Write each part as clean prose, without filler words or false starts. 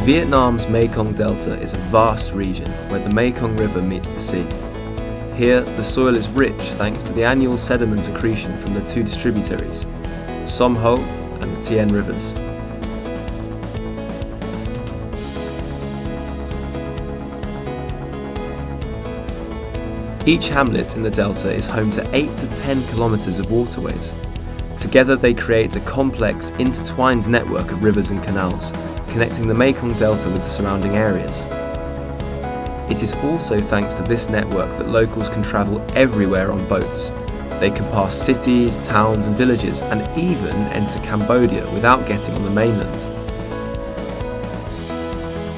Vietnam's Mekong Delta is a vast region where the Mekong River meets the sea. Here, the soil is rich thanks to the annual sediment accretion from the two distributaries, the Som Ho and the Tien rivers. Each hamlet in the delta is home to 8 to 10 kilometres of waterways. Together they create a complex, intertwined network of rivers and canals, connecting the Mekong Delta with the surrounding areas. It is also thanks to this network that locals can travel everywhere on boats. They can pass cities, towns and villages and even enter Cambodia without getting on the mainland.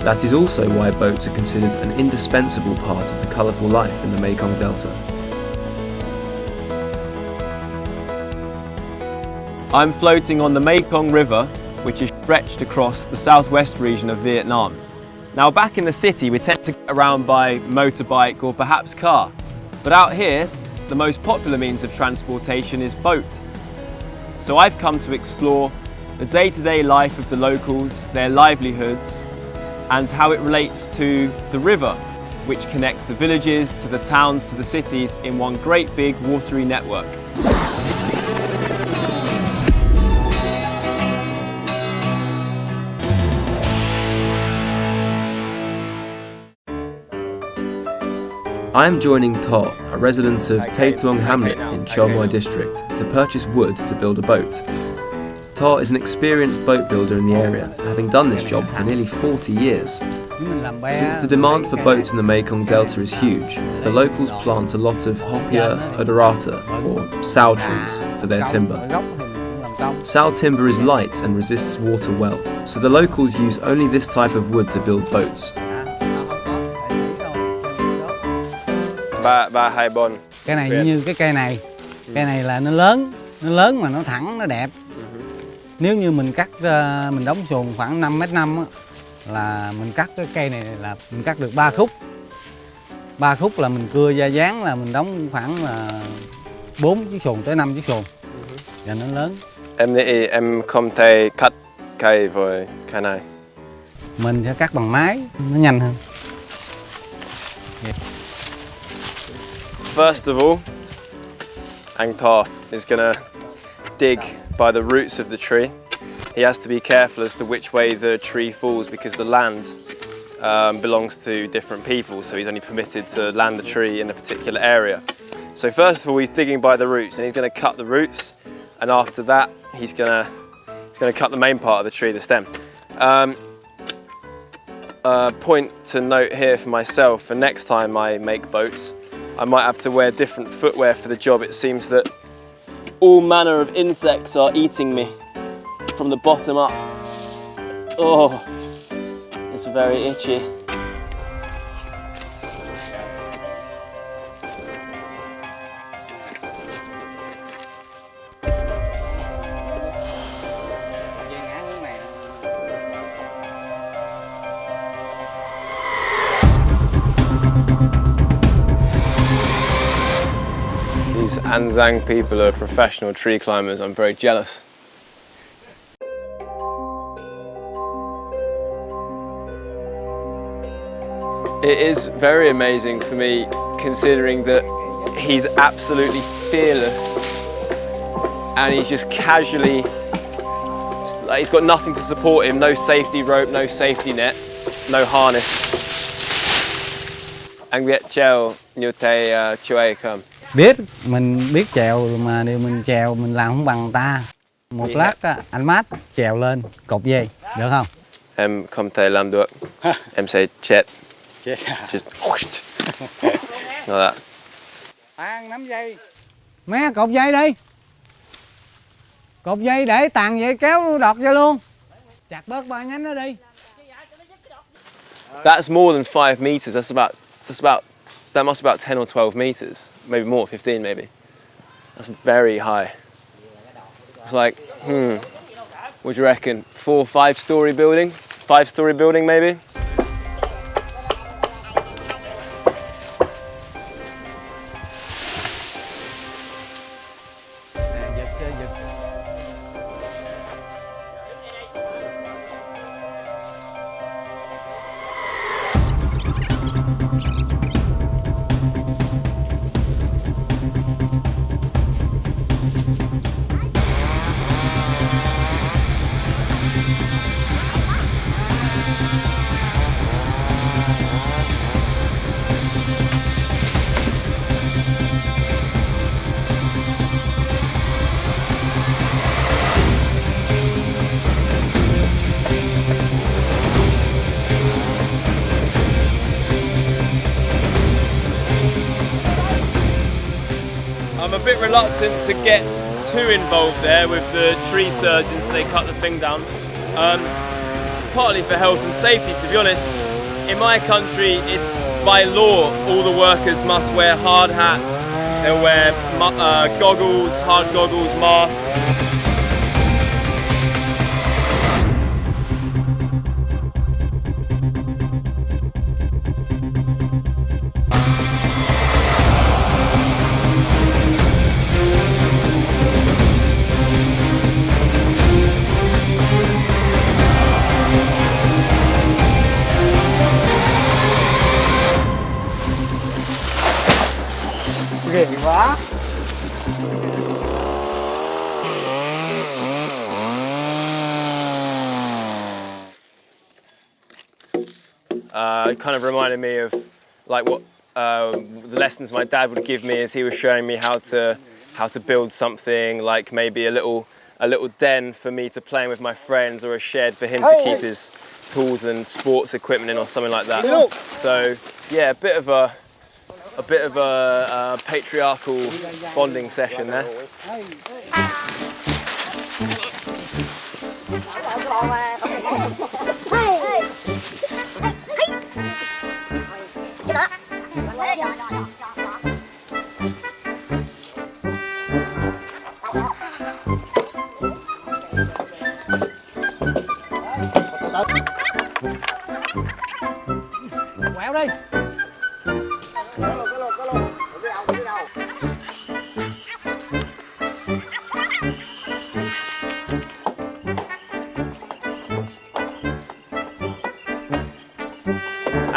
That is also why boats are considered an indispensable part of the colourful life in the Mekong Delta. I'm floating on the Mekong River, which is stretched across the southwest region of Vietnam. Now back in the city we tend to get around by motorbike or perhaps car, but out here the most popular means of transportation is boat. So I've come to explore the day-to-day life of the locals, their livelihoods, and how it relates to the river, which connects the villages to the towns to the cities in one great big watery network. I am joining To, a resident of Tay Tuong hamlet in Cho Moi district, to purchase wood to build a boat. To is an experienced boat builder in the area, having done this job for nearly 40 years. Since the demand for boats in the Mekong Delta is huge, the locals plant a lot of Hopia odorata, or sao trees, for their timber. Sao timber is light and resists water well, so the locals use only this type of wood to build boats. Hai bon. Cái này như cái cây này là nó lớn mà nó thẳng, nó đẹp. Nếu như mình cắt, mình đóng xuồng khoảng 5m5 á, là mình cắt cái cây này là mình cắt được 3 khúc. 3 khúc là mình cưa ra dáng là mình đóng khoảng là 4 chiếc xuồng tới 5 chiếc xuồng. Và nó lớn. Em nghĩ em không thể cắt cây với cái này. Mình sẽ cắt bằng máy, nó nhanh hơn. First of all, anh To is gonna dig by the roots of the tree. He has to be careful as to which way the tree falls because the land belongs to different people, so he's only permitted to land the tree in a particular area. So first of all, he's digging by the roots and he's going to cut the roots, and after that he's going to cut the main part of the tree, the stem. Point to note here for myself, for next time I make boats, I might have to wear different footwear for the job. It seems that all manner of insects are eating me from the bottom up. Oh, it's very itchy. These An Giang people are professional tree climbers. I'm very jealous. It is very amazing for me, considering that he's absolutely fearless and he's just casually, he's got nothing to support him, no safety rope, no safety net, no harness. Anh biết trèo như thầy Chuay không? Biết, mình biết chèo mà điều mình chèo mình làm không bằng người ta. Một lát á, anh Mát chèo lên cột dây, được không? Em không thể làm được, em sẽ chết. Just like that. Tàn nắm dây. Mé cột dây đi. Cột dây để tàn vậy kéo đọt vô luôn. Chặt bớt 3 nhánh nó đi. That's more than 5 meters. That must be about 10 or 12 meters, maybe more, 15 maybe. That's very high. It's like, what do you reckon? 4 or 5-story building? 5-story building maybe? bit reluctant to get too involved there with the tree surgeons. They cut the thing down. Partly for health and safety, to be honest. In my country, it's by law all the workers must wear hard hats. They'll wear goggles, hard goggles, masks. Ghê quá. It kind of reminded me of like what the lessons my dad would give me as he was showing me how to build something, like maybe a little den for me to play in with my friends, or a shed for him to keep his tools and sports equipment in, or something like that. So yeah, a bit of a patriarchal bonding session there. Quẹo đi.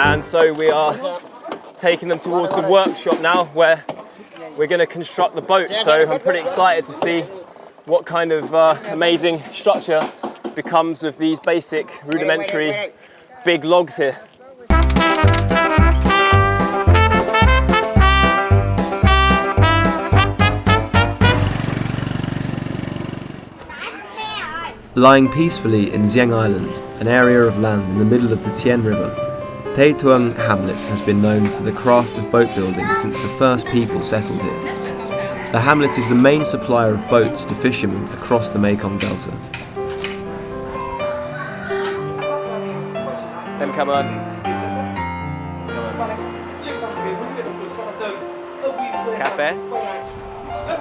And so we are taking them towards the workshop now, where we're going to construct the boat. So I'm pretty excited to see what kind of amazing structure becomes of these basic, rudimentary, big logs here. Lying peacefully in Giang Island, an area of land in the middle of the Tien River, Tay Tuong hamlet has been known for the craft of boat building since the first people settled here. The hamlet is the main supplier of boats to fishermen across the Mekong Delta. Em cảm ơn. Cafe.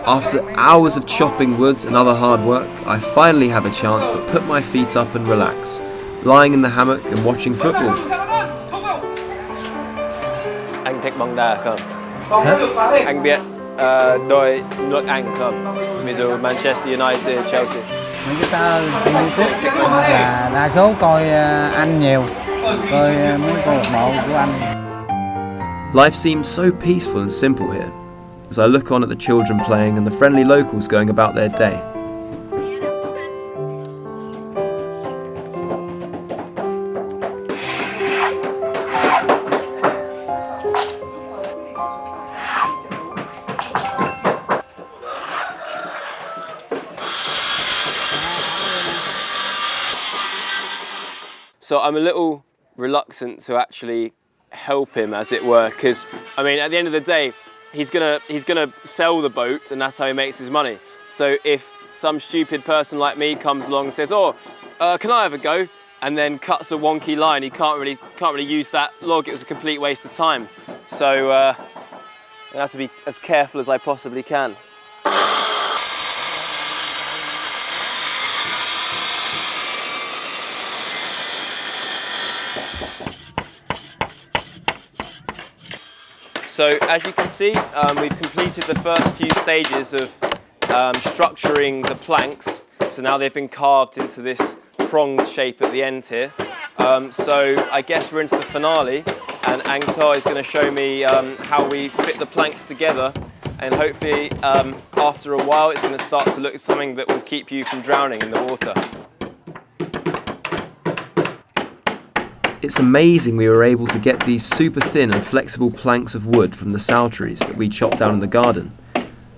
After hours of chopping wood and other hard work, I finally have a chance to put my feet up and relax, lying in the hammock and watching football. Anh thích bóng đá không? Anh biết đội nước Anh không? Ví dụ Manchester United, Chelsea. Chúng ta YouTube là đa số coi Anh nhiều, coi mấy câu lạc bộ của Anh. Life seems so peaceful and simple here, as I look on at the children playing and the friendly locals going about their day. So I'm a little reluctant to actually help him, as it were, because I mean, at the end of the day, he's gonna sell the boat, and that's how he makes his money. So if some stupid person like me comes along and says, "Oh, can I have a go?" and then cuts a wonky line, he can't really use that log. It was a complete waste of time. So I have to be as careful as I possibly can. So as you can see, we've completed the first few stages of structuring the planks. So now they've been carved into this pronged shape at the end here. So I guess we're into the finale, and Anh To is going to show me how we fit the planks together, and hopefully after a while it's going to start to look like something that will keep you from drowning in the water. It's amazing we were able to get these super thin and flexible planks of wood from the sal trees that we chopped down in the garden.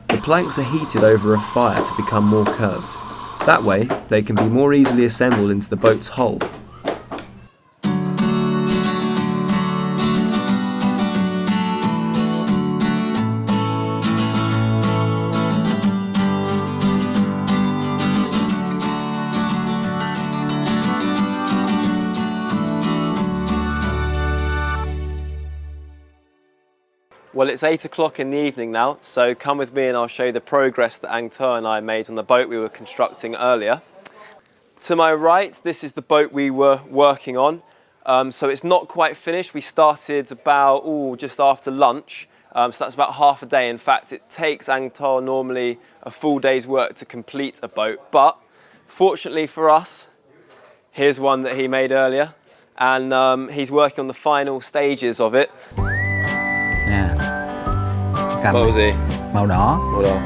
The planks are heated over a fire to become more curved. That way, they can be more easily assembled into the boat's hull. Well, it's 8 o'clock in the evening now, so come with me and I'll show you the progress that Anh To and I made on the boat we were constructing earlier. To my right, this is the boat we were working on. So it's not quite finished. We started about just after lunch, so that's about half a day. In fact, it takes Anh To normally a full day's work to complete a boat, but fortunately for us, here's one that he made earlier, and he's working on the final stages of it. Nè. Cầm What was he? màu đỏ. Hold on.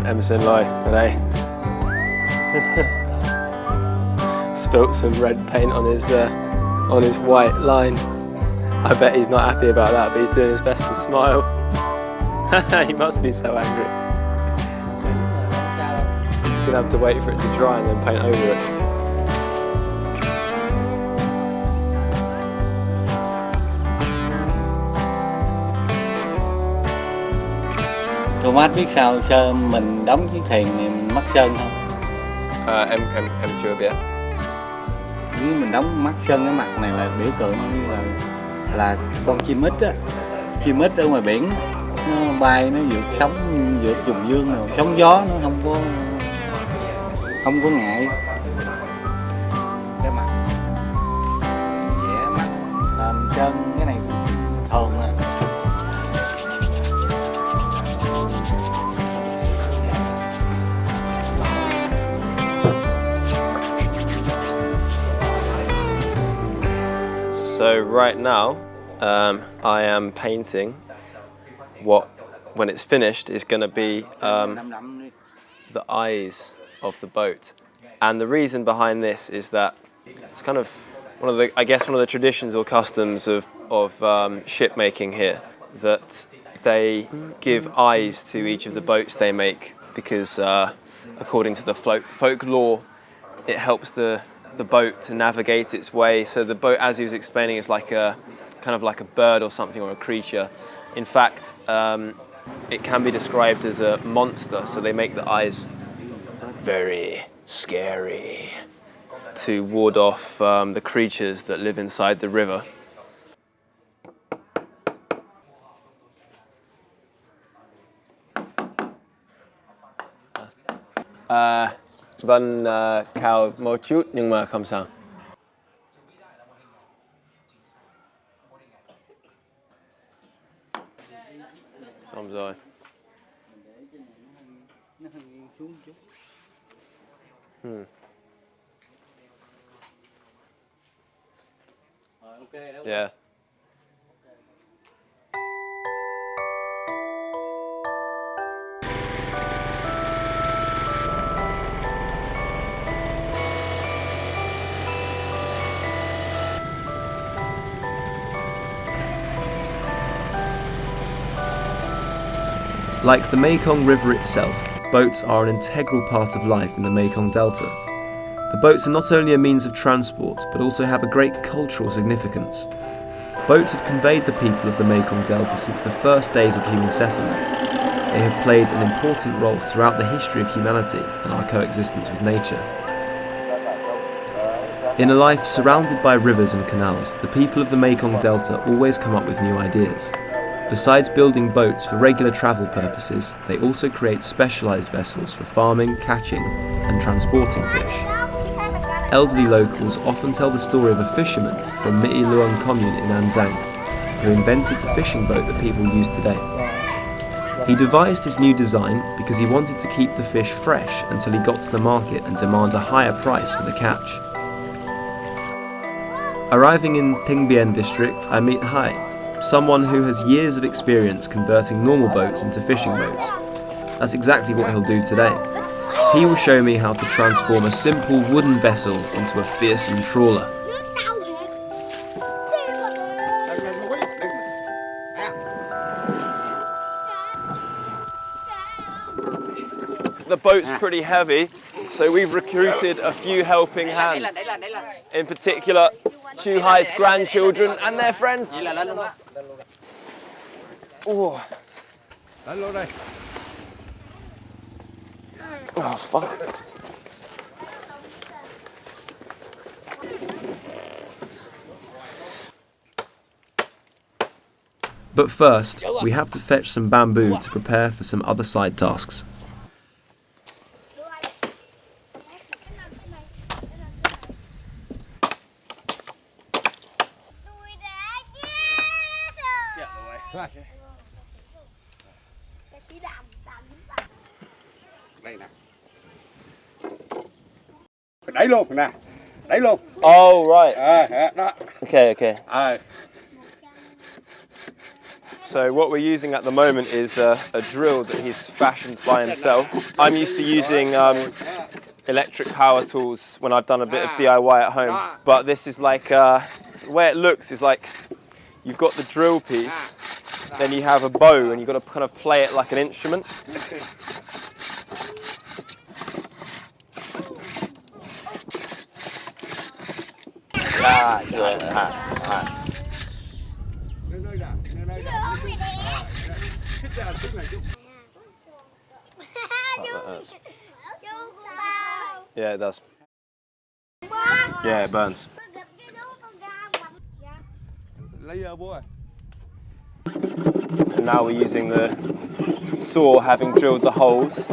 Em xin lỗi ở đây. Spilt some red paint on his white line. I bet he's not happy about that, but he's doing his best to smile. He must be so angry. He's gonna have to wait for it to dry and then paint over it. Thomas biết sao sơn mình đóng chiếc thuyền này mình mắc sơn không? Em chưa biết. Nếu mình đóng mắc sơn cái mặt này là biểu tượng như là con chim ích á, chim ích ở ngoài biển nó bay, nó vượt sóng, vượt trùng dương rồi sóng gió nó không có ngại. Cái mặt vẽ mắt làm sơn cái này thường à. So right now, I am painting what, when it's finished, is going to be the eyes of the boat. And the reason behind this is that it's kind of one of the traditions or customs of ship making here, that they give eyes to each of the boats they make because according to the folklore, it helps the boat to navigate its way. So the boat, as he was explaining, is like a kind of like a bird or something, or a creature. In fact, it can be described as a monster. So they make the eyes very scary to ward off the creatures that live inside the river. Vân cào một chút nhưng mà không sao. Xong rồi. Yeah. Like the Mekong River itself, boats are an integral part of life in the Mekong Delta. The boats are not only a means of transport, but also have a great cultural significance. Boats have conveyed the people of the Mekong Delta since the first days of human settlement. They have played an important role throughout the history of humanity and our coexistence with nature. In a life surrounded by rivers and canals, the people of the Mekong Delta always come up with new ideas. Besides building boats for regular travel purposes, they also create specialised vessels for farming, catching and transporting fish. Elderly locals often tell the story of a fisherman from Mỹ Luang commune in An Giang who invented the fishing boat that people use today. He devised his new design because he wanted to keep the fish fresh until he got to the market and demand a higher price for the catch. Arriving in Tinh Bien district, I meet Hai, someone who has years of experience converting normal boats into fishing boats. That's exactly what he'll do today. He will show me how to transform a simple wooden vessel into a fearsome trawler. The boat's pretty heavy, so we've recruited a few helping hands. In particular, Chu Hai's grandchildren and their friends. Oh. Oh, fuck. But first, we have to fetch some bamboo to prepare for some other side tasks. Đây nè. Đẩy luôn nè. Đẩy luôn. Oh, right. Đó. Okay, okay. So what we're using at the moment is a drill that he's fashioned by himself. I'm used to using electric power tools when I've done a bit of DIY at home, but this is like, the way it looks is like you've got the drill piece, then you have a bow and you've got to kind of play it like an instrument. Yeah, it does. Yeah, it burns. And now we're using the saw, having drilled the holes,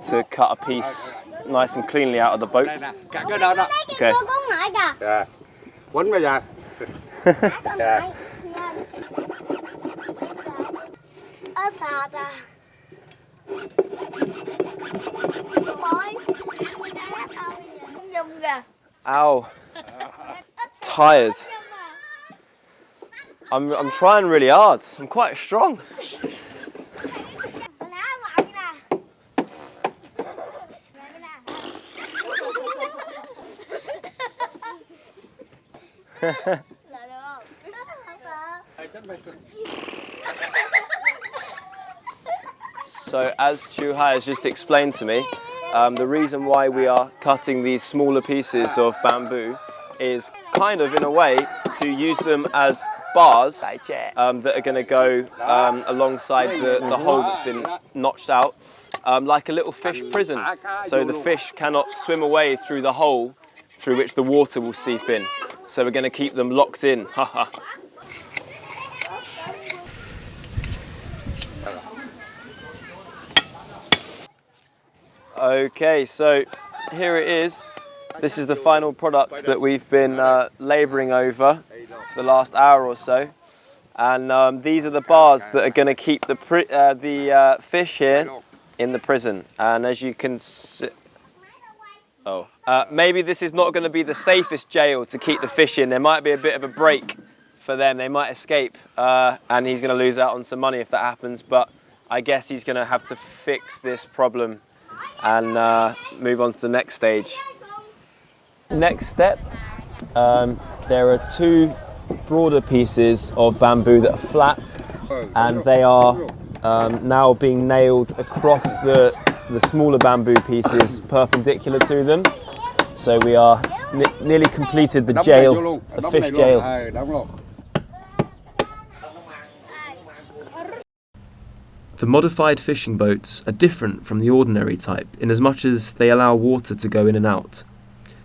to cut a piece nice and cleanly out of the boat. Okay. Dạ. Quấn bây giờ. Dạ. Ow. Tired. I'm trying really hard. I'm quite strong. So as Chu Hai has just explained to me, the reason why we are cutting these smaller pieces of bamboo is kind of in a way to use them as bars that are going to go alongside the hole that's been notched out, like a little fish prison, so the fish cannot swim away through the hole through which the water will seep in. So we're going to keep them locked in. Haha. Okay, so here it is. This is the final product that we've been labouring over for the last hour or so. And these are the bars that are going to keep the fish here in the prison. And as you can see, maybe this is not going to be the safest jail to keep the fish in. There might be a bit of a break for them. They might escape, and he's going to lose out on some money if that happens. But I guess he's going to have to fix this problem and move on to the next stage. Next step, there are two broader pieces of bamboo that are flat, and they are now being nailed across the smaller bamboo pieces perpendicular to them. So we are nearly completed the jail, the fish jail. The modified fishing boats are different from the ordinary type in as much as they allow water to go in and out,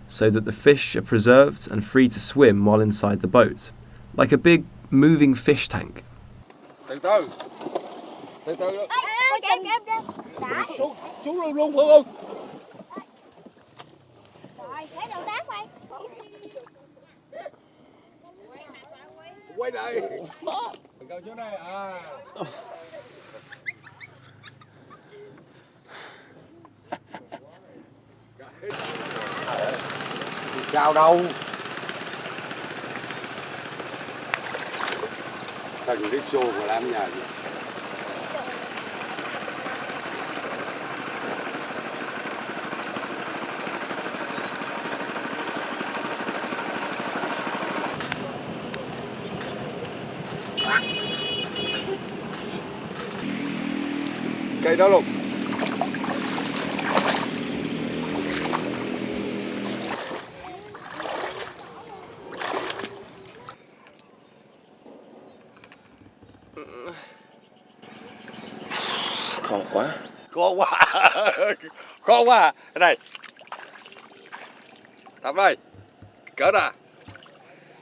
so that the fish are preserved and free to swim while inside the boat, like a big moving fish tank. Xuống luôn Phương ơi. Quay lại. Câu chỗ này Cao đâu? Cần cái xô mà làm nhà gì? Cây đó luôn. Khó quá. Khó quá. Khó quá. Cái này. Tập đây. Cỡ nè.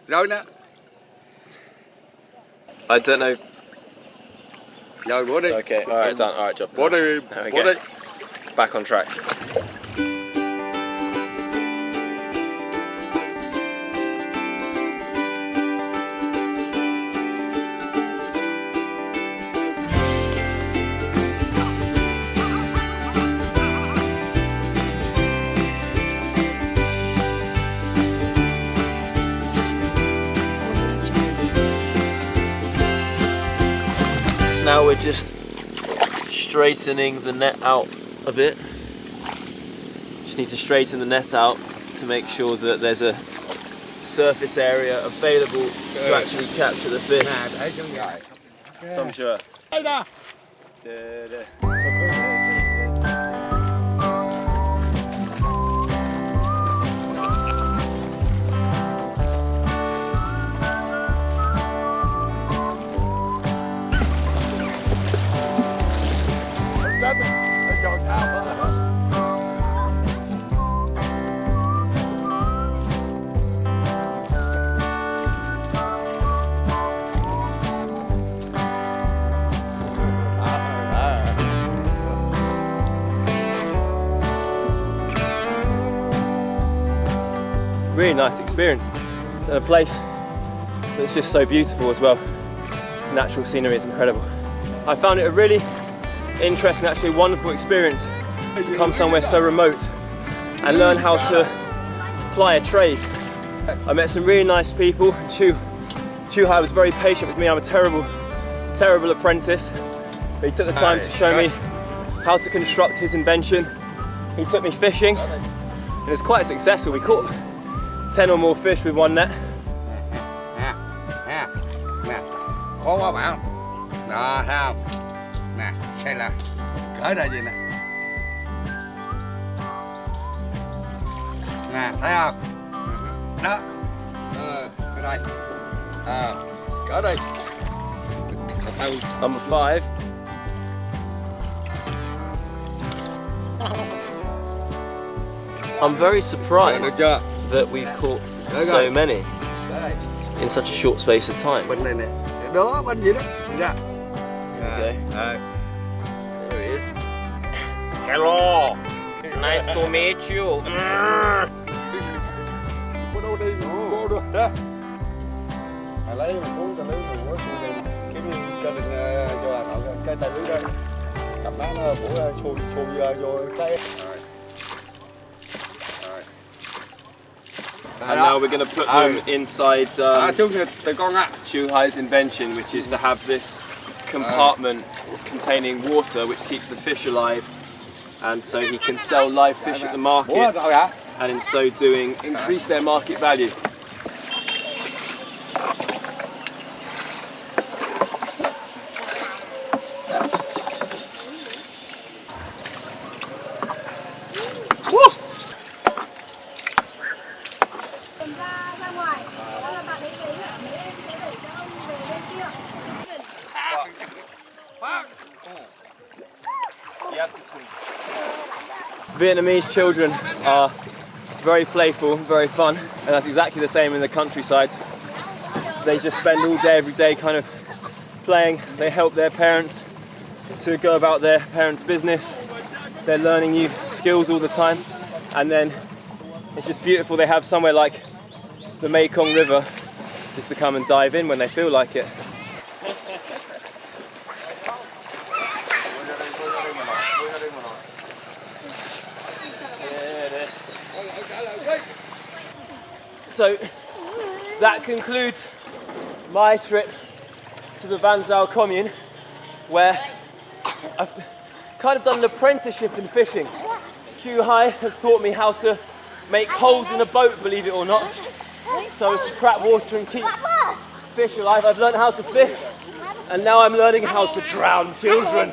Rồi nè. I don't know Rồi bố đi. Okay, all right, done. All right, job. Bố đi. There we Bố go. đi. Back on track. Now we're just straightening the net out a bit. Just need to straighten the net out to make sure that there's a surface area available to actually capture the fish. Some sure. Đây nè. Really nice experience. And a place that's just so beautiful as well. Natural scenery is incredible. I found it a really interesting, actually wonderful experience to come somewhere so remote and learn how to ply a trade. I met some really nice people. Chuhai was very patient with me. I'm a terrible apprentice. But he took the time to show me how to construct his invention. He took me fishing and it was quite successful. We caught 10 or more fish with one net. Nè, khó quá bạn. Đó, thấy không? Nè, xem là cỡ ra gì nè. Nè, thấy không? Đó. Cái đây. Cỡ đây. Number 5. I'm very Được surprised chưa? that we've caught There you so go. many Đây. in such a short space of time. Bên này nè. Đó, bên gì đó. Ra. Okay. Đây. There he is. Hello. Nice to meet you. Cô đâu đi, cô được đó. Lấy một cuốn tờ lưới của xuôi này kiếm cho mình cho họ cái tờ lưới đây. Cầm nó của xuôi vô cái. And now we're going to put them inside Xuống từ con ạ. Chuhai's invention, which is to have this compartment containing water which keeps the fish alive, and so he can sell live fish at the market, Rồi hả? and in so doing increase their market value. ra ngoài, đó là bạn ấy lấy ạ, mấy em sẽ để cho ông về bên kia. Vietnamese children are very playful, very fun, and that's exactly the same in the countryside. They just spend all day, every day kind of playing. They help their parents to go about their parents' business. They're learning new skills all the time, and then it's just beautiful. They have somewhere like the Mekong River just to come and dive in when they feel like it. So that concludes my trip to the Van Zyl commune, where I've kind of done an apprenticeship in fishing. Chuhai has taught me how to make holes in a boat, believe it or not, so as to trap water and keep fish alive. I've learned how to fish, and now I'm learning how to drown children.